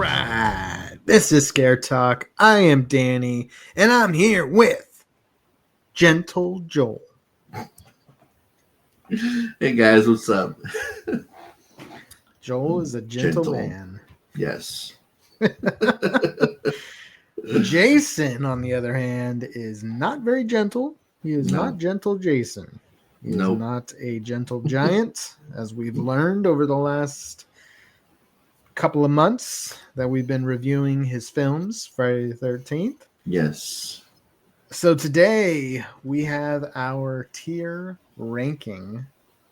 right. This is ScareTalk. I am Danny, and I'm here with Gentle Joel. Hey guys, what's up? Joel is a gentle man. Yes. Jason, on the other hand, is not very gentle. He is not gentle Jason. He is not a gentle giant, as we've learned over the last couple of months that we've been reviewing his films, Friday the 13th. Yes. So today we have our tier ranking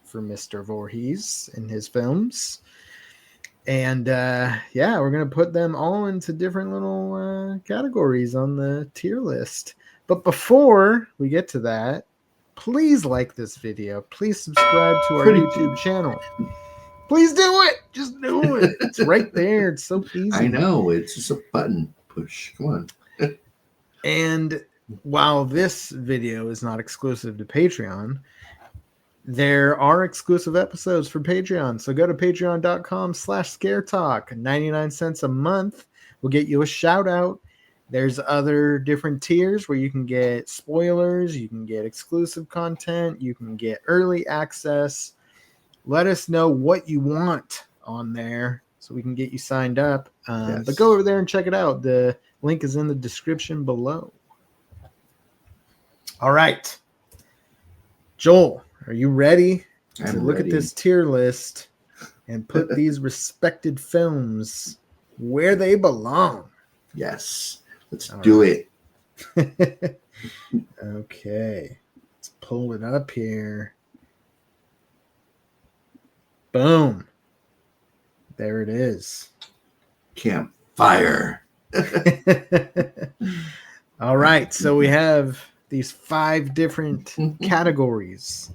for Mr. Voorhees in his films. And we're going to put them all into different little categories on the tier list. But before we get to that, please like this video. Please subscribe to our YouTube channel. Please do it. Just do it. It's right there. It's so easy. I know. It's just a button push. Come on. And while this video is not exclusive to Patreon, there are exclusive episodes for Patreon. So go to patreon.com/ScareTalk. 99 cents a month will get you a shout out. There's other different tiers where you can get spoilers, you can get exclusive content, you can get early access. Let us know what you want on there so we can get you signed up. But go over there and check it out. The link is in the description below. All right. Joel, are you ready to look at this tier list and put these respected films where they belong? Yes. Let's do it. Okay. Let's pull it up here. Boom. There it is. Campfire. All right. So we have these 5 different categories.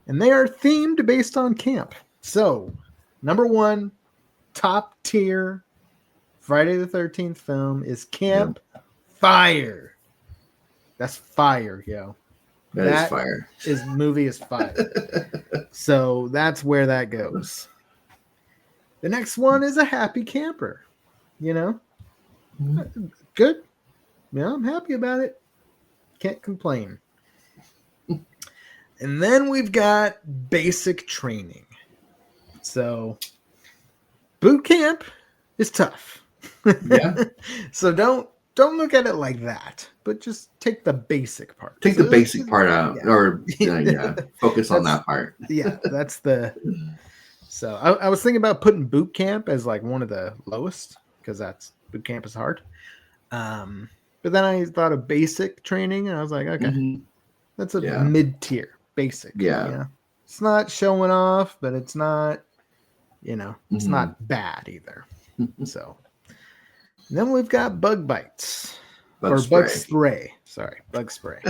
And they are themed based on camp. So, number 1, top tier Friday the 13th film is Camp Fire. That's fire, yo. That is fire. His movie is fire. So that's where that goes. The next one is A Happy Camper. You know? Good. Yeah, I'm happy about it. Can't complain. And then we've got Basic Training. So boot camp is tough. Yeah. So don't look at it like that, but just take the basic part. Take the basic part out, or focus on that part. Yeah, that's the. So I was thinking about putting boot camp as like one of the lowest because that's boot camp is hard. But then I thought of Basic Training, and I was like, okay, that's a mid tier basic. Yeah, you know? It's not showing off, but it's not, it's not bad either. So. And then we've got Bug Bites. Bug spray. Sorry, Bug Spray.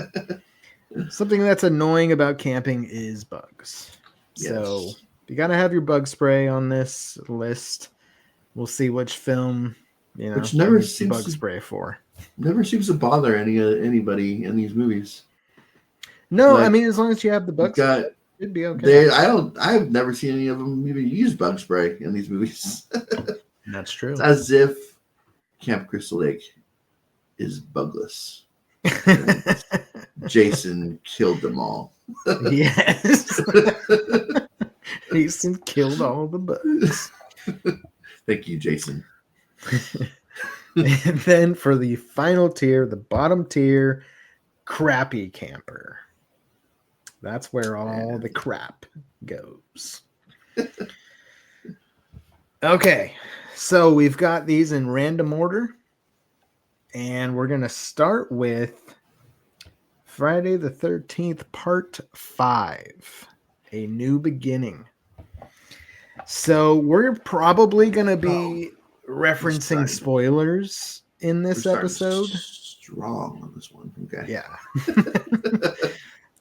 Something that's annoying about camping is bugs. Yes. So you got to have your Bug Spray on this list. We'll see which film, which never seems Bug Spray for. Never seems to bother anybody in these movies. No, I mean, as long as you have the Bug Spray, it'd be okay. I've never seen any of them even use Bug Spray in these movies. That's true. It's as if Camp Crystal Lake is bugless. Jason killed them all. Yes. Jason killed all the bugs. Thank you, Jason. And then for the final tier, the bottom tier, Crappy Camper. That's where all the crap goes. Okay. So we've got these in random order, and we're going to start with Friday the 13th, Part 5, A New Beginning. So we're probably going to be referencing spoilers in this episode. Strong on this one. Okay. Yeah.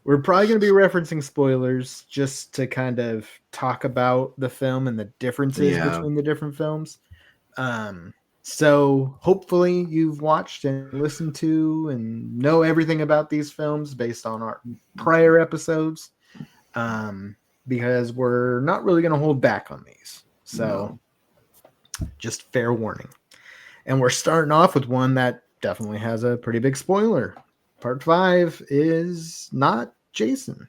We're probably going to be referencing spoilers just to kind of talk about the film and the differences between the different films. So hopefully you've watched and listened to and know everything about these films based on our prior episodes. Because we're not really going to hold back on these. So Just fair warning. And we're starting off with one that definitely has a pretty big spoiler. Part 5 is not Jason.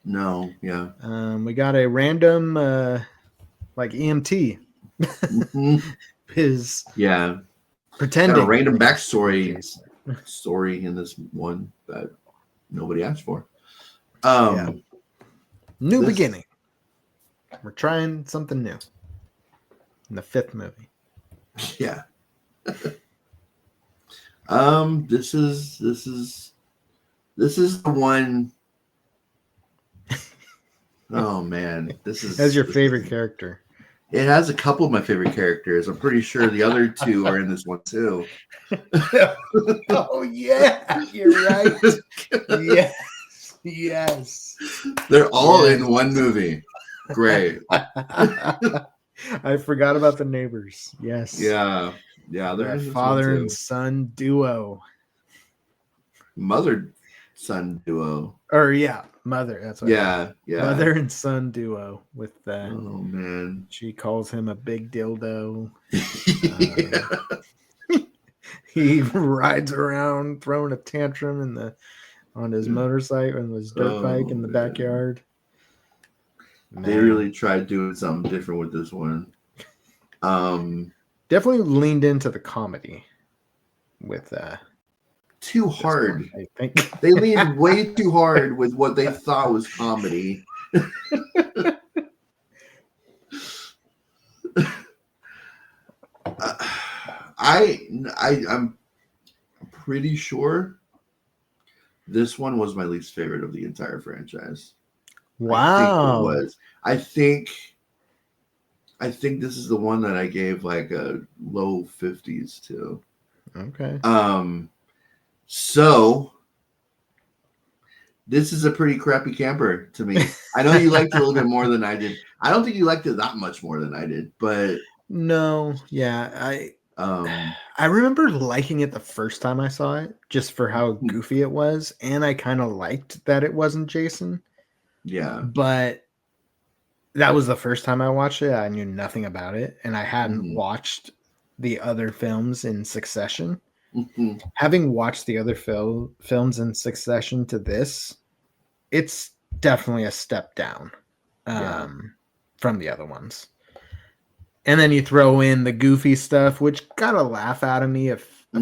No, yeah. We got a random like EMT Mhm. is Yeah. pretending Got a random to be backstory Jason. story in this one that nobody asked for. Yeah. New this- beginning. We're trying something new in the 5th movie. Yeah. This is the one. Oh man, this is That's your this favorite is, character. It has a couple of my favorite characters. I'm pretty sure the other two are in this one too. Oh yeah, you're right. Yes, yes. They're all Yes. in one movie. Great. I forgot about the neighbors. Yes. Yeah. Yeah, they're That in this one father too. and son duo. Mother son duo. Or yeah, mother. That's what I meant. Yeah, yeah. Mother and son duo with Oh man. she calls him a big dildo. Yeah. He rides around throwing a tantrum on his motorcycle and his dirt bike in the man. backyard. They really tried doing something different with this one. Definitely leaned into the comedy with too hard. One, I think. They leaned way too hard with what they thought was comedy. I'm pretty sure this one was my least favorite of the entire franchise. Wow. I think this is the one that I gave like a low 50s to. Okay. So this is a pretty crappy camper to me. I know you liked it a little bit more than I did. I don't think you liked it that much more than I did, but no, yeah, I remember liking it the first time I saw it, just for how goofy it was, and I kind of liked that it wasn't Jason. Yeah. But that was the first time I watched it. I knew nothing about it, and I hadn't watched the other films in succession. Having watched the other films in succession to this, it's definitely a step down from the other ones. And then you throw in the goofy stuff, which got a laugh out of me a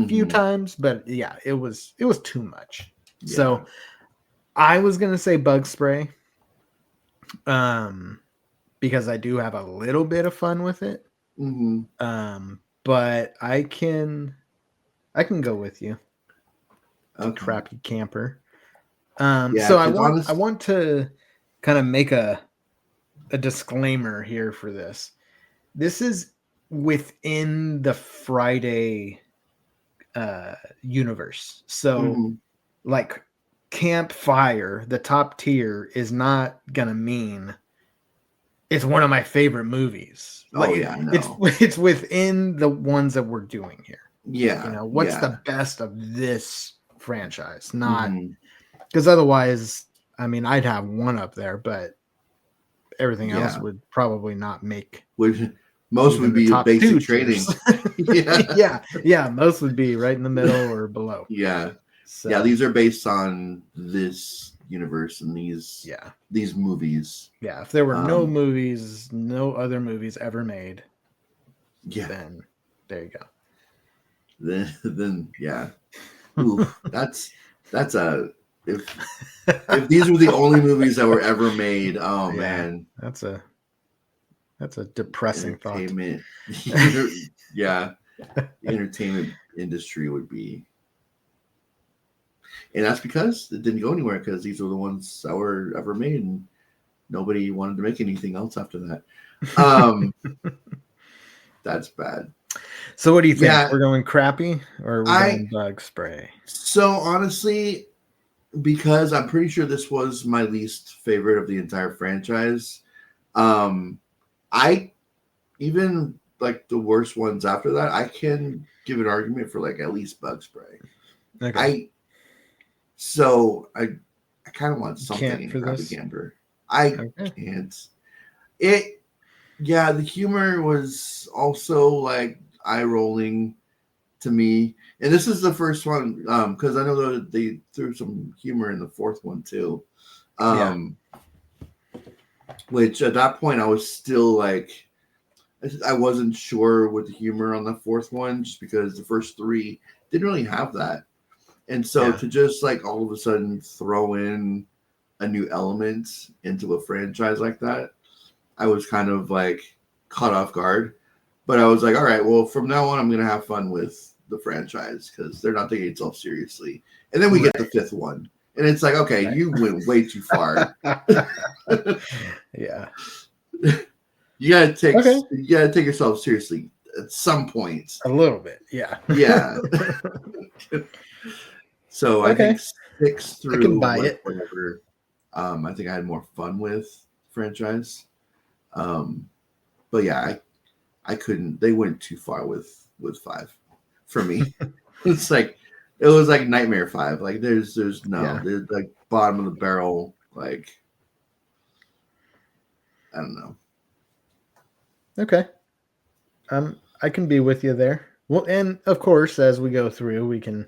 few times, but yeah, it was too much. Yeah. So I was gonna say bug spray, because I do have a little bit of fun with it. But I can go with you. Okay. Crappy camper. So I want to kind of make a disclaimer here for this. This is within the Friday universe. So like Campfire, the top tier, is not gonna mean it's one of my favorite movies. Like, it's within the ones that we're doing here. Yeah. You know, what's the best of this franchise? Not because otherwise, I mean, I'd have one up there, but everything else would probably not make. Most would be a basic training. yeah. Most would be right in the middle or below. Yeah. So, yeah, these are based on this universe and these movies. Yeah, if there were no other movies ever made, then there you go. Then yeah. Ooh, that's a if these were the only movies that were ever made, man. That's a depressing thought. Yeah. The entertainment industry would be. And that's because it didn't go anywhere, because these were the ones that were ever made, and nobody wanted to make anything else after that. That's bad. So what do you think? Yeah. We're going crappy, or are we going bug spray? So honestly, because I'm pretty sure this was my least favorite of the entire franchise, I even like the worst ones after that, I can give an argument for like at least bug spray. Okay. I kind of want something in crappy camper. I can't. Yeah, the humor was also like eye rolling to me. And this is the first one because I know that they threw some humor in the fourth one too. Yeah, Um, which at that point I was still like I wasn't sure with the humor on the fourth one just because the first three didn't really have that. And so yeah, to just like all of a sudden throw in a new element into a franchise like that, I was kind of like caught off guard. But I was like, all right, well, from now on, I'm going to have fun with the franchise because they're not taking itself seriously. And then we get the right, fifth one. And it's like, okay, right. you went way too far. Yeah. Okay. You gotta take yourself seriously at some point. A little bit. Yeah. Yeah. So I think Okay. six I can through buy like it. whatever. I think I had more fun with franchise. Um, but yeah, I couldn't. They went too far with five for me. It's like it was like Nightmare Five. Like Yeah. there's like bottom of the barrel. Like I don't know. Okay. I can be with you there. Well, and of course, as we go through, we can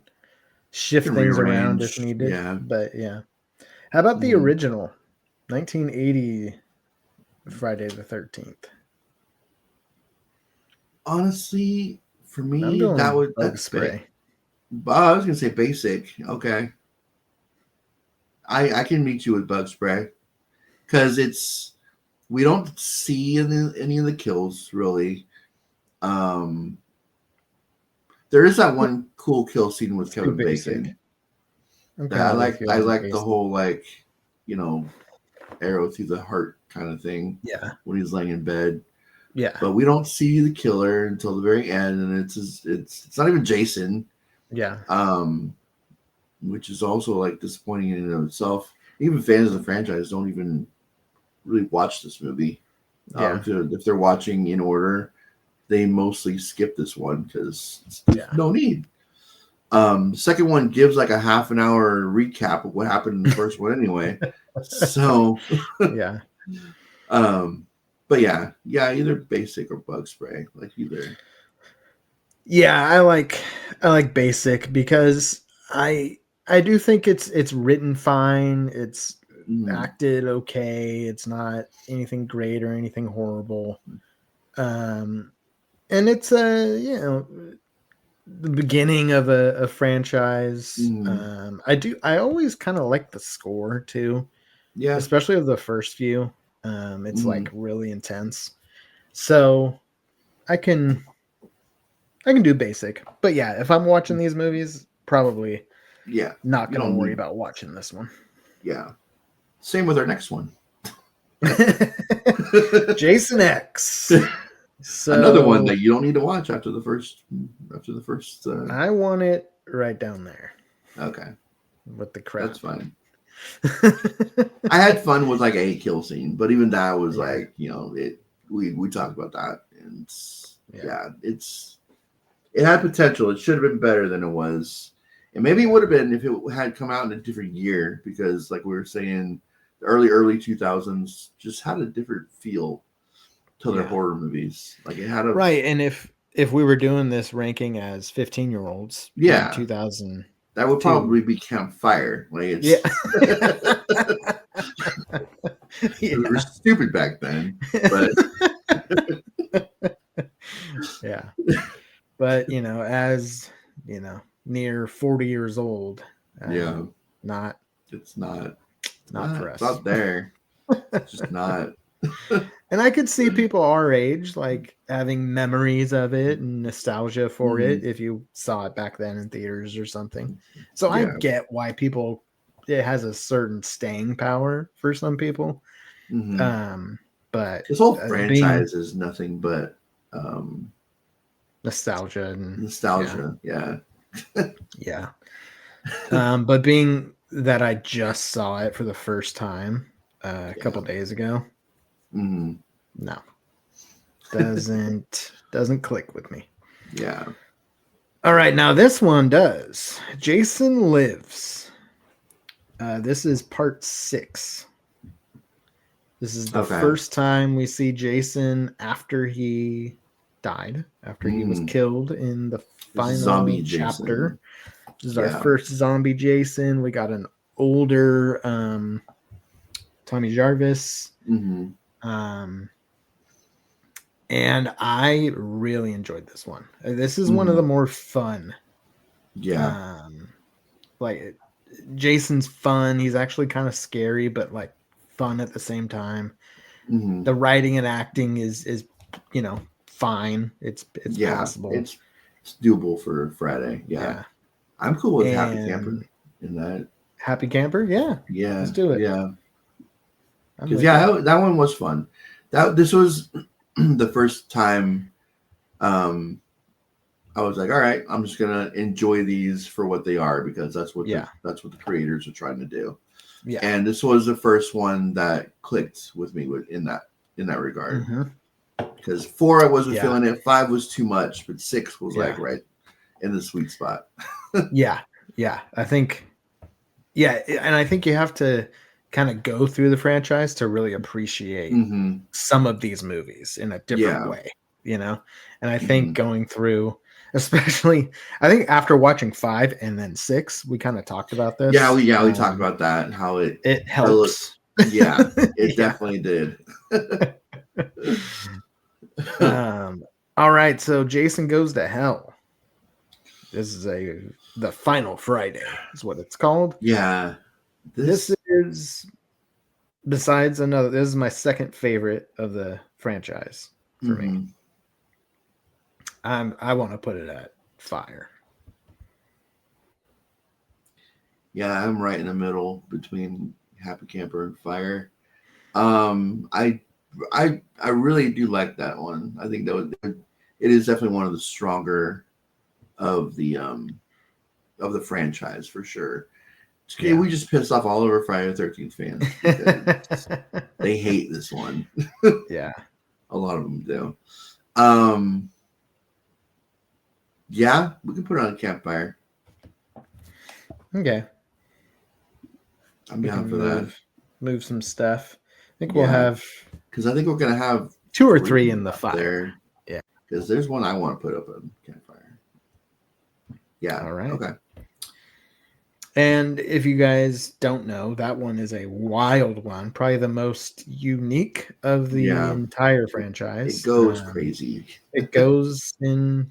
shift Can things around if rearrange. needed. Yeah. But yeah. How about the Mm. original 1980 Friday the 13th? Honestly, for I'm me, going bug that's big. spray. I was gonna say basic. Okay, I can meet you with bug spray because it's we don't see any of the kills really. Um, there is that one cool kill scene with It's too Kevin basic. Bacon I'm that kind of with you I on the like the basic. whole like you know arrow through the heart kind of thing Yeah. when he's laying in bed. Yeah. But we don't see the killer until the very end, and it's not even Jason. Yeah. Um, which is also like disappointing in and of itself. Even fans of the franchise don't even really watch this movie. Yeah. If they're watching in order, they mostly skip this one because there's Yeah. no need. The second one gives like a half an hour recap of what happened in the first one anyway. So, Yeah. um, but yeah, either basic or bug spray, like either. Yeah, I like basic because I I do think it's written fine. It's Mm, acted okay. It's not anything great or anything horrible. Um and it's the beginning of a franchise. mm, I always kind of like the score too, yeah. especially of the first few. It's like Mm, really intense. So I can I can do basic. But yeah, if I'm watching these movies, probably yeah. not You gonna don't worry need. about watching this one. Yeah. Same with our next one. Jason X. Another one that So you don't need to watch after the first. After the first. I want it right down there Okay, with the that's crap. fine. I had fun with like a kill scene, but even that was Yeah, like it. We talked about that, and yeah. yeah, it had potential. It should have been better than it was, and maybe it would have been if it had come out in a different year because, like we were saying, the early 2000s just had a different feel to their Yeah. horror movies. Like it had a Right. And if we were doing this ranking as 15-year-olds in yeah, 2002. that would probably be campfire. Like Yeah. it's we were Yeah. stupid back then, but Yeah. But, as, near 40 years old, yeah, not it's not. not for It's us. not there. It's just not. And I could see people our age like having memories of it and nostalgia for it Mm, if you saw it back then in theaters or something. So I yeah. get why people it has a certain staying power for some people. Hmm. Um, but This whole being franchise is nothing but nostalgia and yeah, nostalgia. Yeah. yeah. But being that I just saw it for the first time a couple Yeah. days ago, Hmm. no, doesn't click with me. Yeah. All right, now this one does. Jason Lives. This is part 6. This is the Okay. first time we see Jason after he died, after he was Mm. killed in the This is final zombie chapter. Jason. This is our Yeah. first zombie Jason. We got an older Tommy Jarvis. Mm-hmm. Um, and I really enjoyed this one. This is one of Mm-hmm. the more fun. Yeah. Um, like Jason's fun. He's actually kind of scary, but like fun at the same time. Mm-hmm. The writing and acting is fine. It's Yeah. passable. It's doable for Friday. Yeah. Yeah. I'm cool with Happy Camper And in that. Happy Camper, yeah. Yeah. Let's do it. Yeah. I'm Because with it. that one was fun. This was the first time I was like, all right, I'm just gonna enjoy these for what they are because Yeah. that's what the creators are trying to do. Yeah. And this was the first one that clicked with me in that regard. Mm-hmm. Because 4 I wasn't Yeah. feeling it, 5 was too much, but 6 was like Yeah. right in the sweet spot. Yeah. Yeah. I think and I think you have to kind of go through the franchise to really appreciate Mm-hmm. some of these movies in a different Yeah. way, you know? And I think Mm-hmm. going through, especially, I think after watching 5 and then 6, we kind of talked about this. We talked about that and how It it looked. helps. Yeah, it Yeah. definitely did. Um, all right, so Jason Goes to Hell. This is the final Friday, is what it's called. Yeah, This this. is this is my second favorite of the franchise for me. Mm-hmm. I want to put it at fire. Yeah, I'm right in the middle between Happy Camper and Fire. I I really do like that one. I think it is definitely one of the stronger of the franchise for sure. Okay, Yeah. we just pissed off all of our Friday the 13th fans because they hate this one. Yeah. A lot of them do. Um, yeah, we can put it on a campfire. Okay. I'm We down can for that. move some stuff. I think we'll Yeah, have because I think we're gonna have 2 or 3 in the up fire. there. Yeah. Because there's one I want to put up on campfire. Yeah. All right. Okay. And if you guys don't know, that one is a wild one, probably the most unique of the Yeah. entire It franchise. goes crazy. It goes in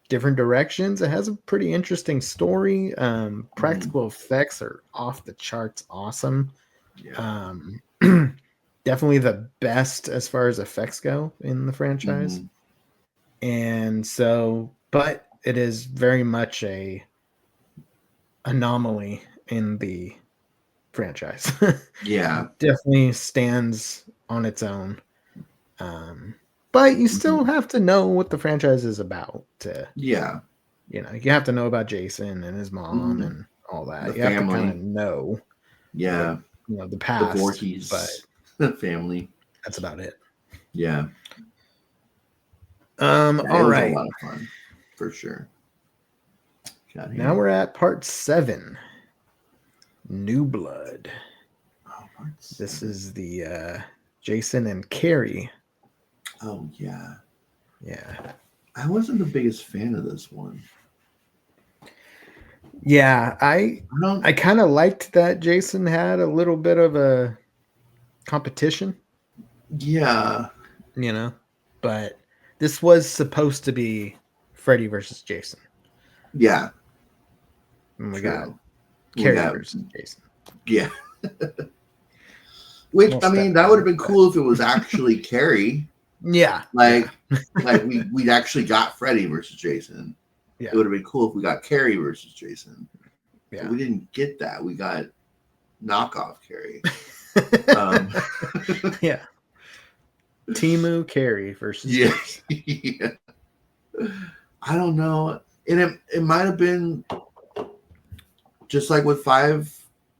different directions. It has a pretty interesting story. Practical effects are off the charts awesome. Yeah. Definitely the best as far as effects go in the franchise. Mm-hmm. And so, but it is very much a anomaly in the franchise. Yeah. Definitely stands on its own. But you still have to know what the franchise is about to, Yeah. you have to know about Jason and his mom Mm-hmm. and all that. The You have to kind of family. know Yeah. the The past, but Voorhees family. that's about it. Yeah. Yeah, it All was a right. lot of fun, for sure. Now we're at part 7. New Blood. Oh, This is the Jason and Carrie. Oh yeah. Yeah. I wasn't the biggest fan of this one. Yeah, I kind of liked that Jason had a little bit of a competition, Yeah. but this was supposed to be Freddy versus Jason. Yeah. And we True. got Carrie versus Jason. Yeah. Which I mean, that would have been cool if it was actually Carrie. Yeah. Like we'd actually got Freddy versus Jason. Yeah. It would have been cool if we got Carrie versus Jason. Yeah. But we didn't get that. We got knockoff Carrie. Yeah. Timu Carrie versus Jason. Yeah. I don't know. And it might have been just like with 5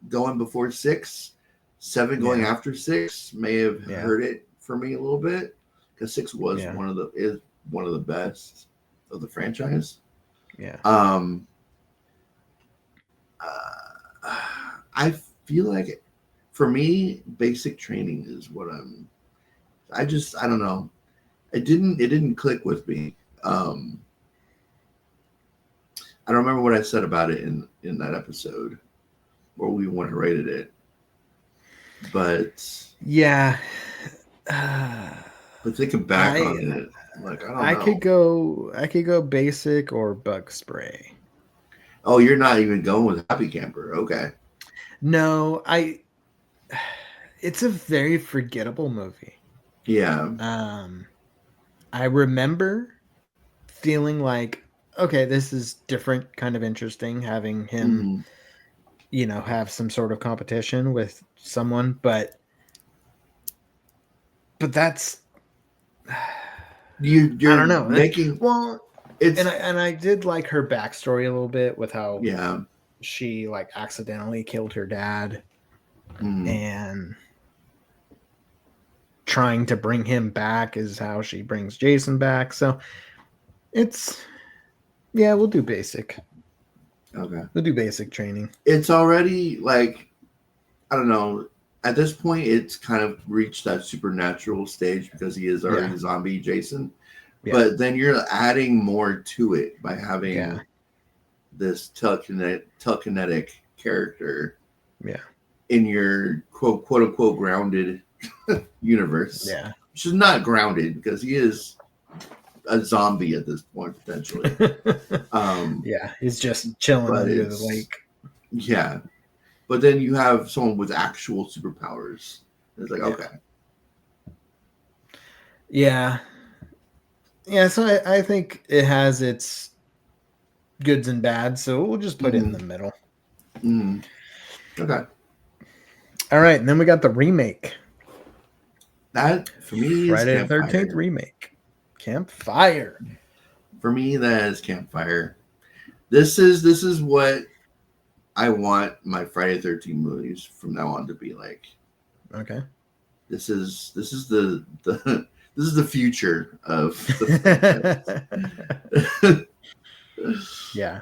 going before 6, 7 going after 6 may have hurt it for me a little bit because 6 was one of the best of the franchise. Yeah. I feel like for me, basic training is what I don't know. It didn't click with me. I don't remember what I said about it in that episode where we went and rated it. But Yeah. but thinking back I on it, like I don't I know. could go basic or bug spray. Oh, you're not even going with Happy Camper. Okay. No, it's a very forgettable movie. Yeah. I remember feeling like, okay, this is different, kind of interesting, having him, Mm-hmm. have some sort of competition with someone, but that's I You're don't know. making Well, it's and I did like her backstory a little bit with how yeah. she like accidentally killed her dad Mm-hmm. and trying to bring him back is how she brings Jason back. So it's yeah, we'll do basic. Okay. We'll do basic training. It's already like I don't know. At this point, it's kind of reached that supernatural stage because he is already Yeah. a zombie Jason. Yeah. But then you're adding more to it by Yeah. having this telekinetic character Yeah. in your quote unquote grounded universe, Yeah. which is not grounded because he is a zombie at this point potentially. Yeah. He's just chilling But under the it's lake. yeah. But then you have someone with actual superpowers. It's like Yeah. okay, Yeah. Yeah. So I think it has its goods and bads. So we'll just put it in mm-hmm. the middle. Mm-hmm. Okay. All right. And then we got the remake. That for me is Friday the 13th Campfire. remake. Campfire. For me, that is Campfire. This is what I want my Friday 13 movies from now on to be like. Okay. This is the this is the future of the franchise. Yeah.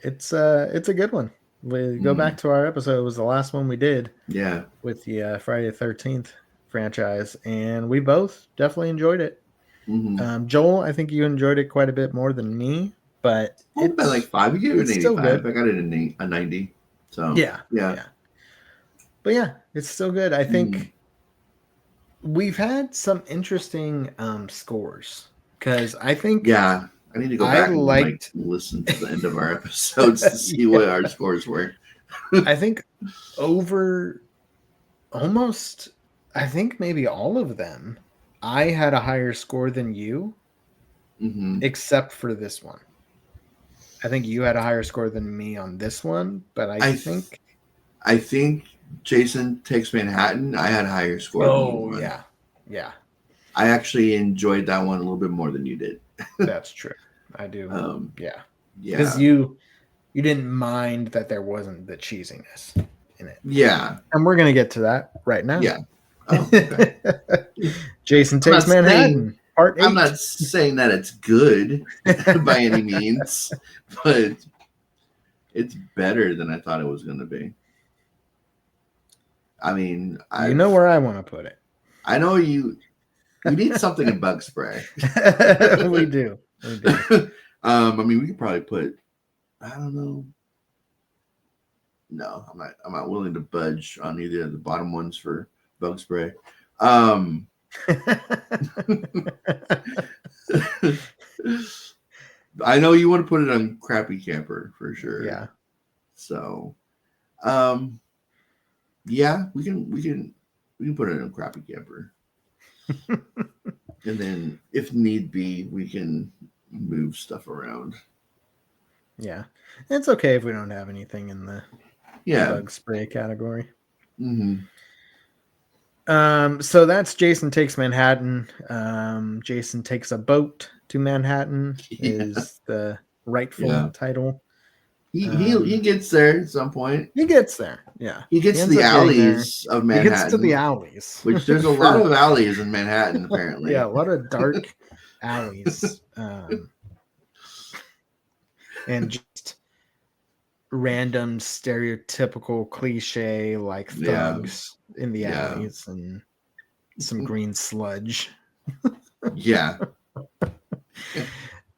It's a good one. We go back to our episode. It was the last one we did Yeah. with the Friday the 13th franchise, and we both definitely enjoyed it. Mm-hmm. Joel, I think you enjoyed it quite a bit more than me, but Well, about like 5. You gave it an it's still 85. good. I got it a 90. So Yeah, yeah. yeah, but yeah, it's still good. I Mm-hmm. think we've had some interesting scores because I think Yeah. I need to go I back and like liked. listen to the end of our episodes to see Yeah, what our scores were. I think over almost, I think maybe all of them, I had a higher score than you, Mm-hmm. except for this one. I think you had a higher score than me on this one, but I I th- think. I think Jason Takes Manhattan. I had a higher score than you Oh on. yeah, yeah, I actually enjoyed that one a little bit more than you did. that's true. I do. Um, Yeah, because yeah, you didn't mind that there wasn't the cheesiness in it, yeah, and we're gonna get to that right now. yeah. Oh, okay. Jason I'm not Takes saying Manhattan, Part I'm 8. not saying that it's good by any means, but it's better than I thought it was going to be. I mean, You know where I want to put it. I know you need something in bug spray. We do. We do. I mean, we could probably put. I don't know. No, I'm not willing to budge on either of the bottom ones for bug spray. I know you want to put it on Crappy Camper for sure. Yeah. So, yeah, we can put it on Crappy Camper, and then if need be, we can move stuff around. Yeah. It's okay if we don't have anything in the Yeah. bug spray category. Mm-hmm. So that's Jason Takes Manhattan. Jason Takes a Boat to Manhattan is the rightful title. He gets there at some point. He gets there. Yeah. He gets to ends the up getting there. alleys of He gets to Manhattan, the alleys. which there's a lot of alleys in Manhattan apparently. Yeah, a lot of dark alleys. And just random stereotypical cliche like Yeah. thugs in the Yeah. alleys and some green sludge. Yeah.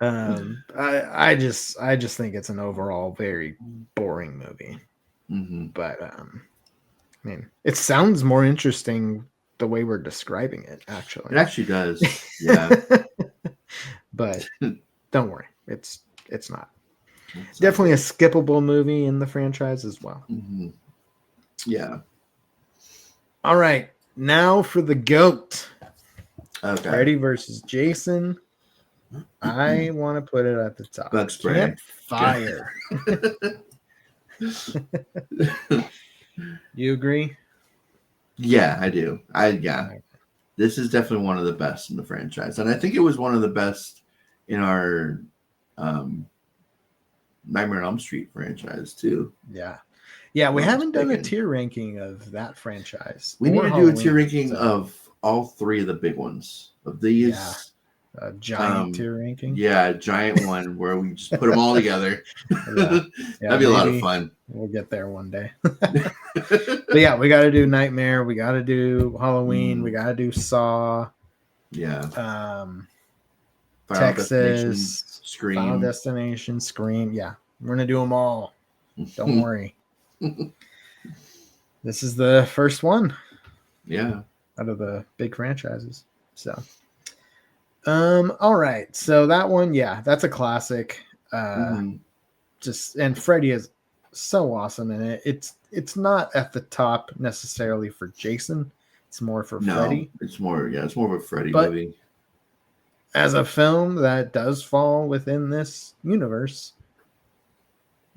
I just think it's an overall very boring movie. Hmm. But I mean, it sounds more interesting the way we're describing it, It actually. actually does. Yeah. But don't worry, it's not. It's not Definitely a good. skippable movie in the franchise as well. Hmm. Yeah. All right, now for the GOAT. Okay. Freddy versus Jason. I want to put it at the top. Bug spray. Campfire. You agree? Yeah, I do. Yeah. Right. This is definitely one of the best in the franchise, and I think it was one of the best in our um, Nightmare on Elm Street franchise too. Yeah. Yeah, If I'm we not haven't done a mistaken. tier ranking of that franchise We need or to do a tier Halloween. ranking So, of all three of the big ones. Of yeah, these, a giant tier ranking. yeah, a giant one where we just put them all together. Yeah. Yeah, That'd be a lot of maybe fun. we'll get there one day. But yeah, we got to do Nightmare. We got to do Halloween. We got to do Saw. Yeah. Um, Final Destination, Texas, Final Scream. Destination, Scream. Yeah, we're going to do them all. Don't worry. This is the first one Yeah. out of the big franchises. So, all right. So that one, yeah, that's a classic. Hmm. Just and Freddy is so awesome in it. It's not at the top necessarily for Jason. It's more for No, Freddy. it's more. Yeah, it's more of a Freddy But movie. as a film that does fall within this universe,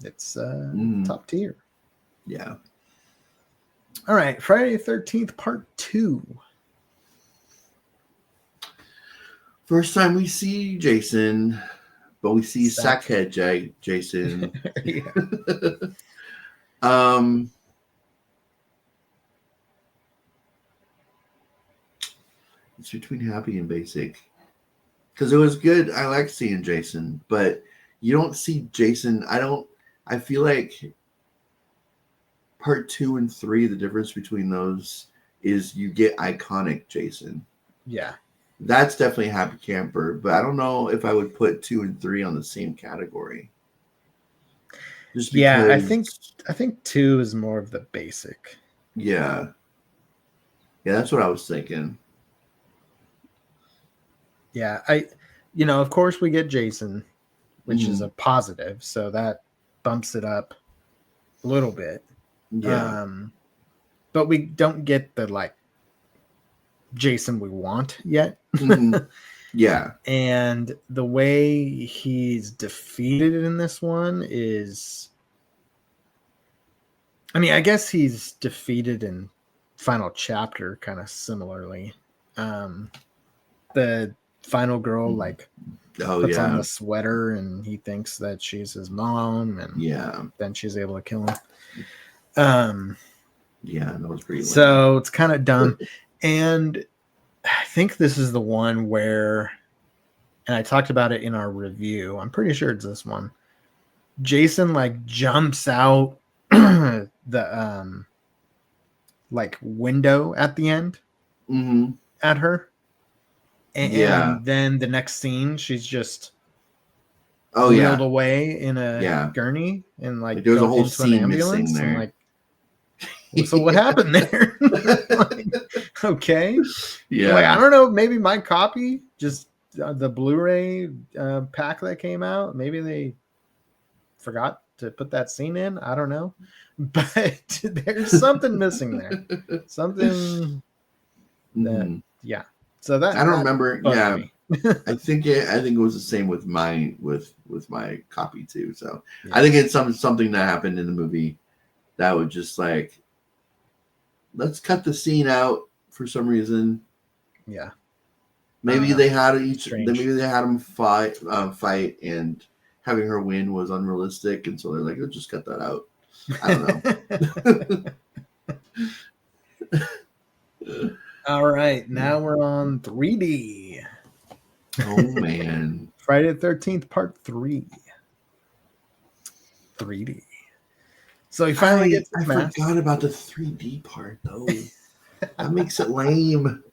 it's Mm, top tier. yeah. All right, Friday the 13th Part 2. First time we see Jason, but we see Sack. Sackhead Jason. Yeah. um, it's between happy and basic because it was good. I like seeing Jason, but you don't see Jason. I feel like part 2 and 3, the difference between those is you get iconic Jason. Yeah. That's definitely Happy Camper, but I don't know if I would put 2 and 3 on the same category. Just Yeah, because, I think 2 is more of the basic. yeah, that's what I was thinking. Yeah, of course we get Jason, which is a positive, so that bumps it up a little bit. Yeah, But we don't get the like Jason we want yet. mm-hmm. Yeah, And the way he's defeated in this one is, I mean, I guess he's defeated in final chapter kind of similarly. The final girl like oh puts on yeah, the sweater and he thinks that she's his mom, and yeah, then she's able to kill him. Um, yeah. That was pretty lame. so it's kind of dumb. And I think this is the one where, and I talked about it in our review, I'm pretty sure it's this one. Jason like jumps out the like window at the end Mm-hmm. at her. Yeah. And then the next scene, she's just Oh wheeled yeah, away in a yeah. gurney and like There was a go whole into an scene missing ambulance. I'm there. like, so what happened there? Like, okay. Yeah. Like, I don't know. Maybe my copy, just the Blu-ray pack that came out, maybe they forgot to put that scene in. I don't know. But there's something missing there. Something that, Mm-hmm. yeah. So that I don't remember. bugged Yeah, me. I think it was the same with my copy too. So Yeah. I think it's something that happened in the movie that would just like, let's cut the scene out for some reason. Yeah. Maybe they had each. Strange. Maybe they had them fight, and having her win was unrealistic, and so they're like, let's just cut that out. I don't know. All right, now we're on 3D. Oh man, Friday the 13th, Part 3. 3D. So he finally gets I his mask. forgot about the 3D part though. That makes it lame.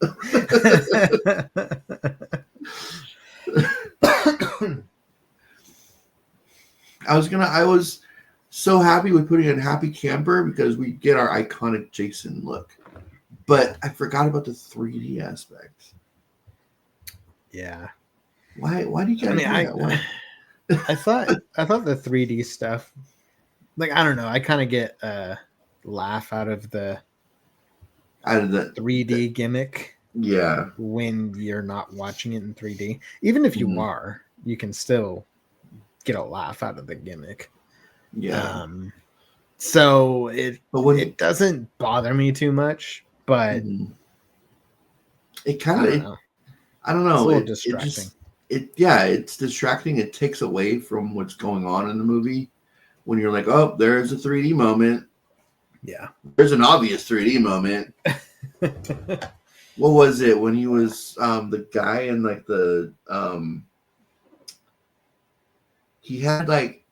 I was so happy with putting in Happy Camper because we get our iconic Jason look. But I forgot about the 3D aspect. Yeah. Why do you guys do that? Why? I thought the 3D stuff, like, I don't know, I kind of get a laugh out of the 3D gimmick. Yeah. When you're not watching it in 3D. Even if you are, you can still get a laugh out of the gimmick. Yeah. So it doesn't bother me too much, but it kind of I don't know. It's a little distracting. It's distracting. It takes away from what's going on in the movie. When you're like, oh, there's a 3D moment. Yeah. There's an obvious 3D moment. What was it when he was the guy in like the he had like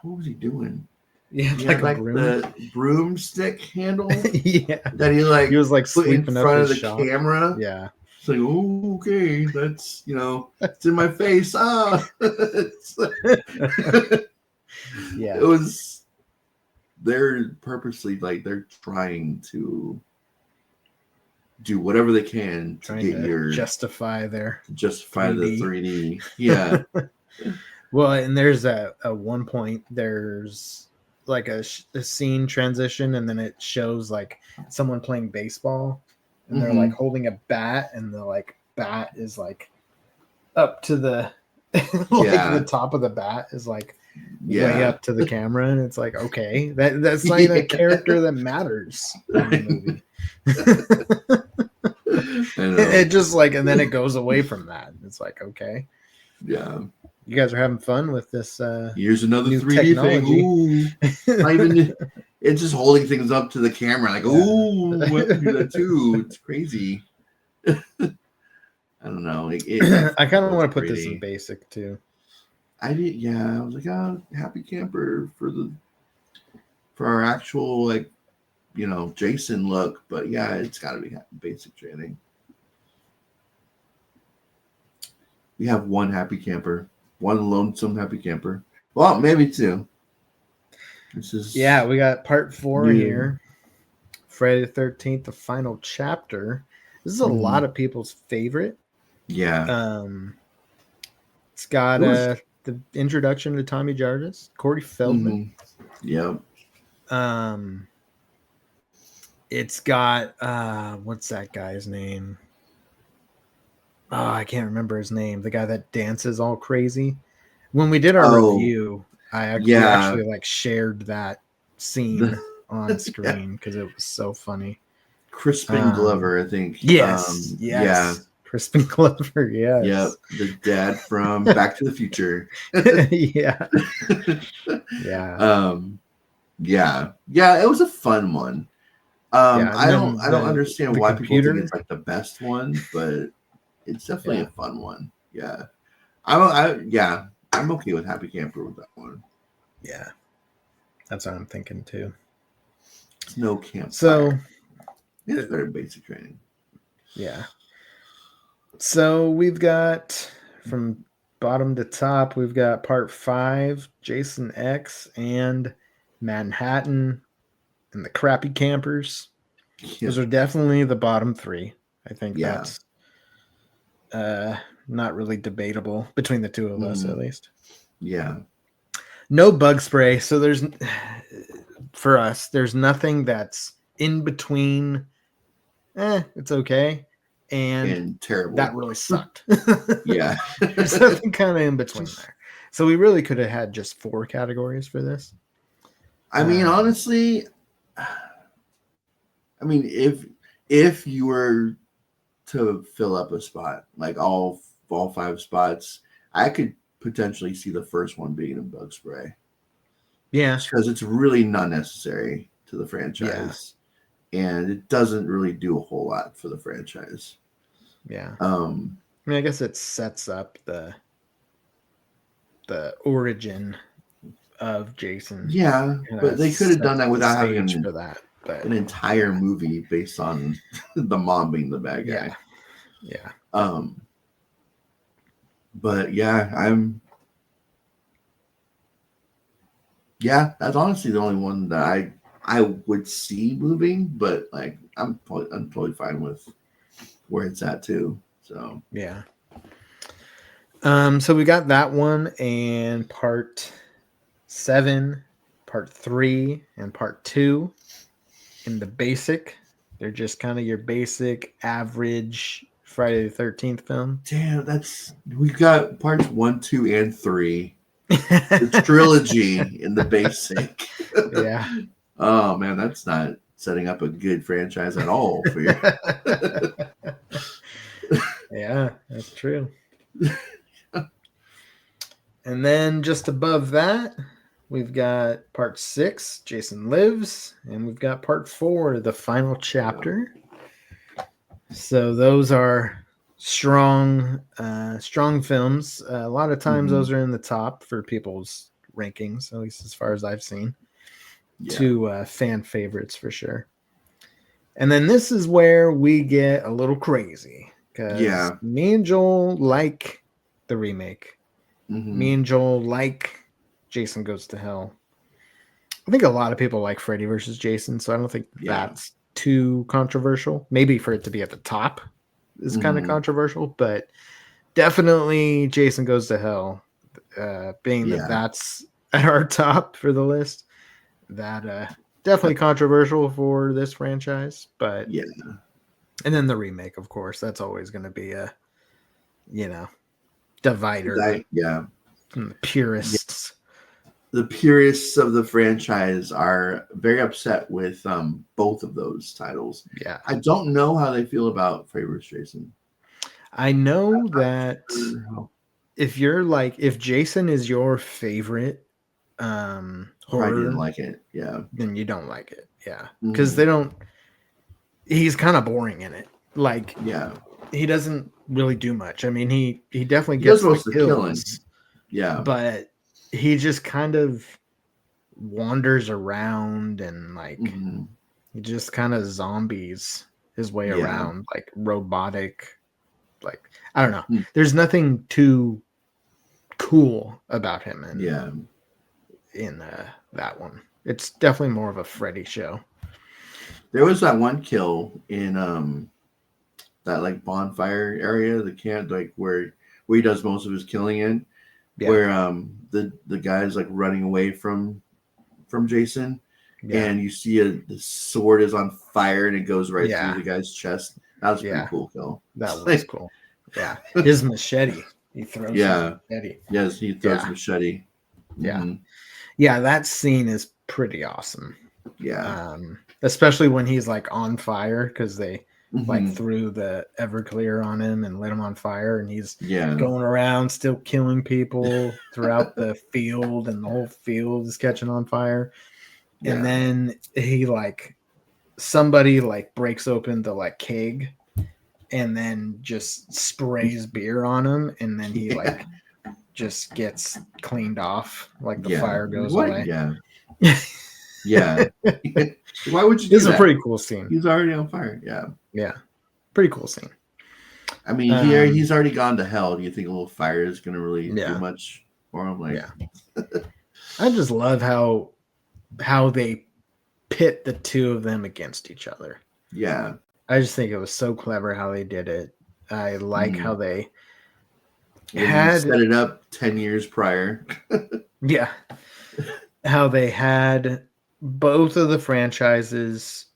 what was he doing? Yeah, He like had like broom. the broomstick handle. Yeah. That he was like put in front of the camera. Yeah. It's like, oh, okay, that's it's in my face. Ah, Yeah. It was. They're purposely they're trying to do whatever they can to justify their 3D. The 3D. Yeah. Well, and there's at one point there's like a scene transition, and then it shows like someone playing baseball, and they're like holding a bat, and the like bat is like up to the the top of the bat is like way up to the camera, and it's like, okay, that's not even a character that matters in the movie. It just like, and then it goes away from that. It's like, okay, yeah, you guys are having fun with this. Here's another new 3D technology. Thing. Ooh, not even. It's just holding things up to the camera, like, ooh, I can do that too. It's crazy. I don't know. I kind of want to put this in basic too. I did, yeah. I was like, oh, Happy Camper for our actual Jason look, but yeah, it's got to be basic training. We have one Happy Camper, one lonesome Happy Camper. Well, maybe two. We got part 4 here. Friday the 13th, the final chapter. This is a lot of people's favorite. Yeah. It's got the introduction to Tommy Jarvis, Corey Feldman. Yep. It's got what's that guy's name? Oh, I can't remember his name. The guy that dances all crazy. When we did our review, I actually like shared that scene on screen because it was so funny. Crispin Glover, I think. Yes. Yeah. Crispin Glover, yes. Yep. The dad from Back to the Future. Yeah. Yeah. Yeah, it was a fun one. I don't understand why people think it's like the best one, but it's definitely a fun one. Yeah. I'm okay with Happy Camper with that one. Yeah. That's what I'm thinking too. It's no camp. So it's very basic training. Yeah. So we've got from bottom to top, we've got part 5, Jason X and Manhattan and the Crappy Campers. Yeah. Those are definitely the bottom 3. I think that's not really debatable between the two of us, at least. Yeah. No bug spray. So for us, there's nothing that's in between. It's okay. And terrible. That really sucked. Yeah. There's nothing kind of in between there. So we really could have had just 4 categories for this. I mean, honestly, if you were to fill up a spot, like all 5 spots, I could potentially see the first one being a bug spray. Yeah. Because it's really not necessary to the franchise. And it doesn't really do a whole lot for the franchise. Yeah. I guess it sets up the origin of Jason. Yeah, but they could have done that The without having stage for that. But an entire movie based on the mom being the bad yeah, guy. yeah, But yeah, that's honestly the only one that I would see moving, but like I'm totally fine with where it's at too. So yeah. So we got that one and part 7, part 3, and part 2 in the basic. They're just kind of your basic average Friday the 13th film. damn, we've got parts 1, 2, and 3. The trilogy in the basic. Yeah. Oh man, that's not setting up a good franchise at all for you. Yeah, that's true. And then just above that, we've got part 6, Jason Lives, and we've got part 4, the final chapter. So those are strong films. A lot of times those are in the top for people's rankings, at least as far as I've seen. Yeah. 2 fan favorites for sure. And then this is where we get a little crazy because me and Joel like the remake. Me and Joel like Jason Goes to Hell. I think a lot of people like Freddy versus Jason, so I don't think that's too controversial. Maybe for it to be at the top is kind of controversial, but definitely Jason Goes to Hell, being that that's at our top for the list. That definitely controversial for this franchise, but yeah. And then the remake, of course, that's always going to be a, divider. From the purists. The purists of the franchise are very upset with both of those titles. Yeah. I don't know how they feel about Freddy vs. Jason. I know that if Jason is your favorite horror, I didn't like it. Yeah. Then you don't like it. Yeah. Because he's kind of boring in it. Like, he doesn't really do much. I mean, he definitely gets most the of the kills. killing. Yeah. But he just kind of wanders around and he just kind of zombies his way around, like robotic. Like, I don't know. There's nothing too cool about him in that one. It's definitely more of a Freddy show. There was that one kill in that like bonfire area, the camp, like where he does most of his killing in, where the guy's like running away from Jason, and you see the sword is on fire and it goes right through the guy's chest. That was a pretty cool kill. That was cool. Yeah, his machete. He throws his machete. Yes, he throws machete. Yeah, yeah, that scene is pretty awesome. Yeah, especially when he's like on fire because they like threw the Everclear on him and lit him on fire, and he's going around still killing people throughout the field, and the whole field is catching on fire. And then he somebody breaks open the keg and then just sprays beer on him, and then he just gets cleaned off, the fire goes away. Yeah. Why would you do This is that? a pretty cool scene. He's already on fire. Yeah, pretty cool scene. I mean, he's already gone to hell. Do you think a little fire is going to really do much for him? I just love how they pit the two of them against each other. Yeah. I just think it was so clever how they did it. I like how they set it up 10 years prior. Yeah. How they had both of the franchises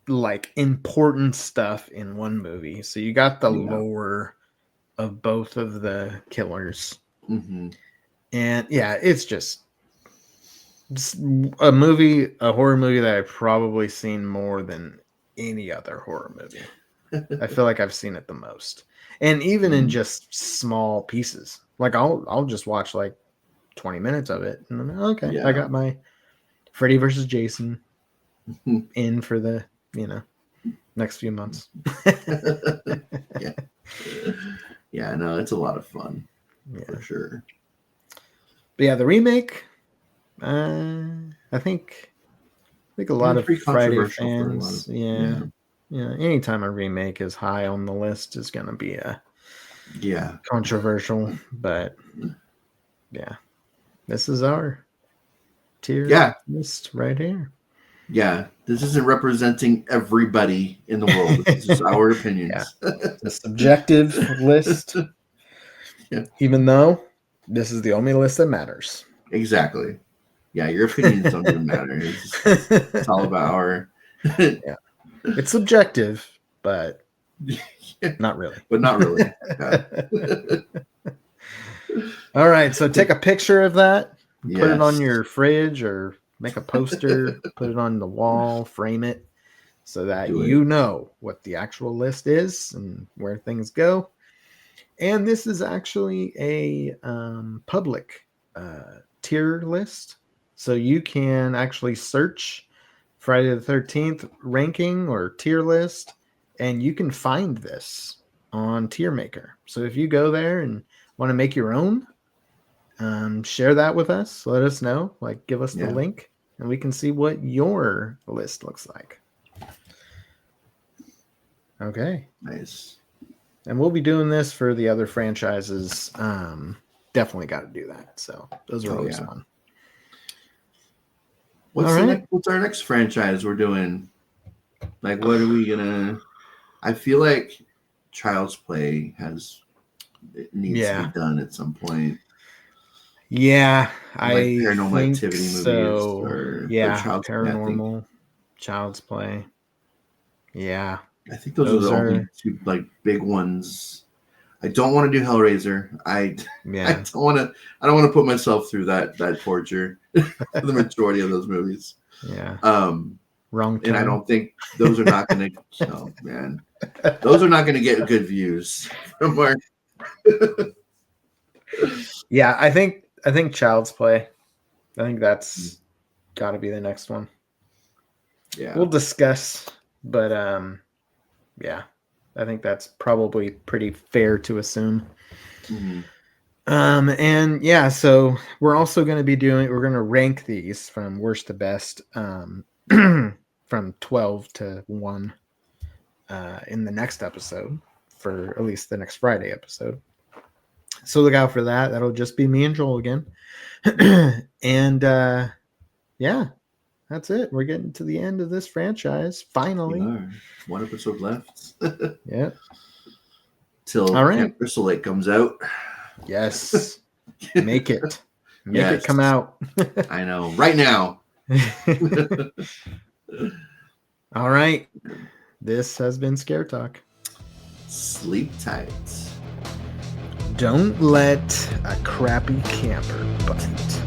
important stuff in one movie. So you got the lore of both of the killers. And it's just a horror movie that I've probably seen more than any other horror movie. I feel like I've seen it the most. And even in just small pieces. I'll just watch 20 minutes of it, and I'm okay. I got my Freddy versus Jason in for the next few months. No, it's a lot of fun for sure. But yeah, the remake, I think a It lot was of pretty Friday controversial for a lot of fans, yeah, yeah. yeah. Anytime a remake is high on the list is going to be a Yeah. controversial, but yeah, this is our tier Yeah. list right here. Yeah. This isn't representing everybody in the world. This is our Yeah, opinions. it's a subjective list, Yeah. even though this is the only list that matters. Exactly. Yeah, your opinions don't even matter. It's all about our Yeah, it's subjective, but not really. but not really. Yeah. All right, so take a picture of that, put it on Yes. your fridge or make a poster, put it on the wall, frame it so that Do it. you know what the actual list is and where things go. And this is actually a public tier list. So you can actually search Friday the 13th ranking or tier list, and you can find this on Tier Maker. So if you go there and want to make your own, share that with us. Let us know. Like, give us the Yeah. link, and we can see what your list looks like. Okay. Nice. And we'll be doing this for the other franchises. Definitely got to do that. So those are always fun. What's All the right. next? What's our next franchise we're doing? Like, what are we gonna? I feel like Child's Play needs to be done at some point. Yeah, Like I Paranormal think Activity movies so. or Yeah, Child's Play. Paranormal, Child's Play. Yeah, I think those are those the only are. two like big ones. I don't want to do Hellraiser. I Yeah, don't want to. I don't want to put myself through that torture for the majority of those movies. yeah. Um, Wrong and I turn. don't think those are not going to. Oh man, those are not going to get good views from our. Yeah, I think Child's Play. I think that's got to be the next one. Yeah, We'll discuss, but yeah, I think that's probably pretty fair to assume. mm-hmm. And yeah, so we're also going to be we're going to rank these from worst to best, from 12 to 1, in the next episode, for at least the next Friday episode. So look out for that. That'll just be me and Joel again. And yeah, that's it. We're getting to the end of this franchise finally. We are. One episode left. Yeah. Till All right. Camp Crystal Lake comes out. Yes. Make it. Make Yes. it come out. I know. Right now. All right. This has been ScareTalk. Sleep tight. Don't let a crappy camper bite.